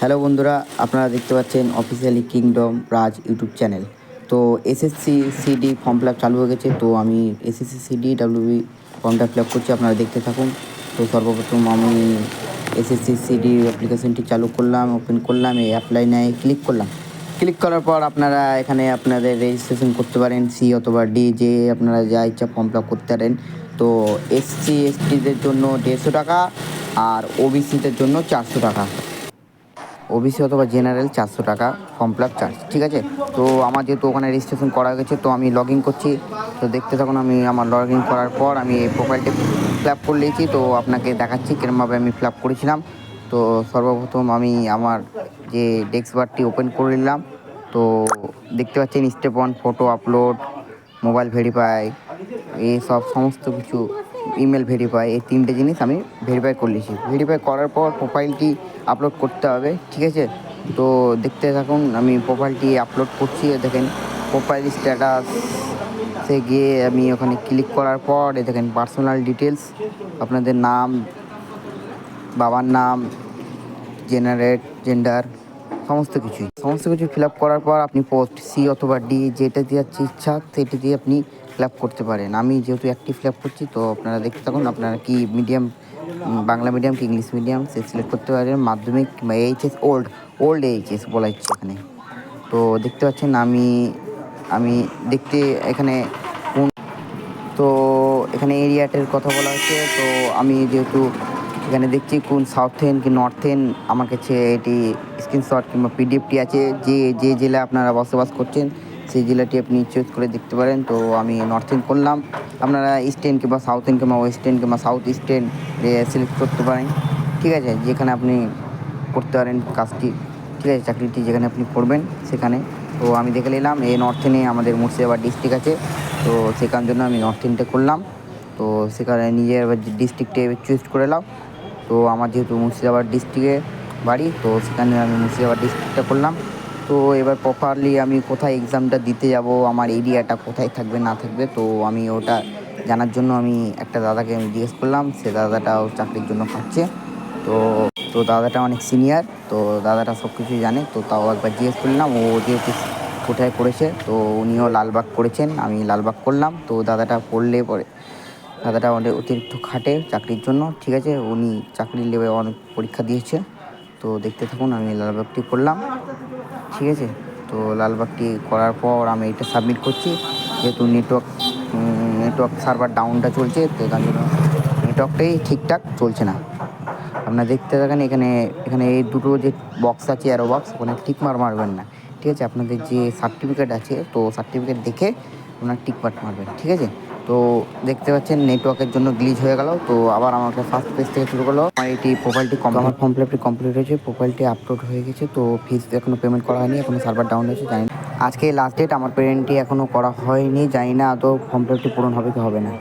Hello বন্ধুরা, আপনারা দেখতে পাচ্ছেন অফিসিয়ালি কিংডম রাজ ইউটিউব চ্যানেল। তো SSC CD form fill up চালু হয়ে গেছে। তো আমি এসএসসি সিডি ডাব্লিউবি ফর্মটা ফিল আপ করছি, আপনারা দেখতে থাকুন। তো সর্বপ্রথম আমি এসএসসি সিডি অ্যাপ্লিকেশনটি চালু করলাম, ওপেন করলাম, এই অ্যাপ্লাই নেয় ক্লিক করলাম। ক্লিক করার পর আপনারা এখানে আপনাদের রেজিস্ট্রেশন করতে পারেন, সি অথবা ডি, যে আপনারা যা ইচ্ছা ফর্ম ফিল আপ করতে পারেন। তো এসসি এসটিদের জন্য 150 টাকা আর ওবিসিদের জন্য 400 টাকা। ওবিসি অথবা জেনারেল 400 টাকা ফর্ম ফিল আপ চার্জ, ঠিক আছে। তো আমার যেহেতু ওখানে রেজিস্ট্রেশন করা গেছে, তো আমি লগ ইন করছি। তো দেখতে থাকুন, আমি আমার লগ ইন করার পর আমি এই প্রোফাইলটি ফিল আপ করে নিয়েছি। তো আপনাকে দেখাচ্ছি কীরকমভাবে আমি ফিল আপ করেছিলাম। তো সর্বপ্রথম আমি আমার যে ডেস্ক বারটি ওপেন করে নিলাম। তো দেখতে পাচ্ছেন step 1 photo upload, mobile verify, এই সব সমস্ত কিছু, ইমেল ভেরিফাই, এই 3টে জিনিস আমি ভেরিফাই করে নিয়েছি। ভেরিফাই করার পর প্রোফাইলটি আপলোড করতে হবে, ঠিক আছে। তো দেখতে থাকুন, আমি প্রোফাইলটি আপলোড করছি। দেখেন প্রোফাইল স্ট্যাটাস সে গিয়ে আমি ওখানে ক্লিক করার পর দেখেন পার্সোনাল ডিটেলস, আপনাদের নাম, বাবার নাম, জেন্ডার, সমস্ত কিছু ফিল আপ করার পর আপনি পোস্ট সি অথবা ডি, যেটা দিয়ে ইচ্ছা সেটি দিয়ে আপনি ফিল আপ করতে পারেন। আমি যেহেতু একটি ফিল আপ করছি, তো আপনারা দেখতে থাকুন। আপনারা কি মিডিয়াম, বাংলা মিডিয়াম কি ইংলিশ মিডিয়াম সে সিলেক্ট করতে পারেন, মাধ্যমিক কিংবা এইচএস, ওল্ড এইচএস বলা হচ্ছে এখানে। তো দেখতে পাচ্ছেন আমি দেখতে এখানে কোন, তো এখানে এরিয়াটের কথা বলা হচ্ছে। তো আমি যেহেতু এখানে দেখছি কোন সাউথেন কি নর্থেন, আমার কাছে এটি স্ক্রিনশট কিংবা পিডিএফটি আছে। যে জেলায় আপনারা বসবাস করছেন সেই জেলাটি আপনি চুজ করে দেখতে পারেন। তো আমি নর্থেন করলাম, আপনারা ইস্টার্ন কিংবা সাউথেন কিংবা ওয়েস্টার্ন কিংবা সাউথ ইস্টার্ন সিলেক্ট করতে পারেন, ঠিক আছে। যেখানে আপনি করতে পারেন কাজটি, ঠিক আছে, চাকরিটি যেখানে আপনি করবেন সেখানে। তো আমি দেখে নিলাম এই নর্থেনে আমাদের মুর্শিদাবাদ ডিস্ট্রিক্ট আছে, তো সেখান জন্য আমি নর্থেনটা করলাম। তো সেখানে নিজের ডিস্ট্রিক্টে চুজ করে নাও। তো আমার যেহেতু মুর্শিদাবাদ ডিস্ট্রিক্টে বাড়ি, তো সেখানে আমি মুর্শিদাবাদ ডিস্ট্রিক্টটা করলাম। তো এবার প্রপারলি আমি কোথায় এক্সামটা দিতে যাব, আমার এরিয়াটা কোথায় থাকবে না থাকবে, তো আমি ওটা জানার জন্য আমি একটা দাদাকে আমি জিজ্ঞেস করলাম। সে দাদাটাও চাকরির জন্য খাচ্ছে। তো তো দাদাটা অনেক সিনিয়র, তো দাদাটা সব কিছুই জানে। তো তাও একবার জিজ্ঞেস করলাম, ও যেহেতু কোথায় করেছে, তো উনিও লালবাগ করেছেন, আমি লালবাগ করলাম। তো দাদাটা পড়লে পরে দাদাটা অনেক অতিরিক্ত খাটে চাকরির জন্য, ঠিক আছে। উনি চাকরির লেবে অনেক পরীক্ষা দিয়েছে। তো দেখতে থাকুন, আমি লালবাগটি করলাম, ঠিক আছে। তো লালবাগটি করার পর আমি এটা সাবমিট করছি। যেহেতু নেটওয়ার্ক সার্ভার ডাউনটা চলছে, তো তার জন্য নেটওয়ার্কটাই ঠিকঠাক চলছে না। আপনারা দেখতে থাকেন, এখানে এই দুটো যে বক্স আছে, অ্যারো বক্স, ওখানে টিক মারবেন না, ঠিক আছে। আপনাদের যে সার্টিফিকেট আছে, তো সার্টিফিকেট দেখে আপনার টিক মারবেন, ঠিক আছে। তো দেখতে পাচ্ছেন নেটওয়ার্কের জন্য গ্লিচ হয়ে গেল। তো আবার আমাকে ফার্স্ট পেজ থেকে শুরু করলো। আমার এটি প্রোফাইলটি আমার ফর্ম ফিল আপটি কমপ্লিট হয়েছে, প্রোফাইলটি আপলোড হয়ে গেছে। তো ফিস এখনও পেমেন্ট করা হয়নি, এখনও সার্ভার ডাউন হয়েছে, জানি না। আজকে লাস্ট ডেট, আমার পেমেন্টটি এখনও করা হয়নি, জানি না তো ফর্ম ফিল আপটি পূরণ হবে কি হবে না।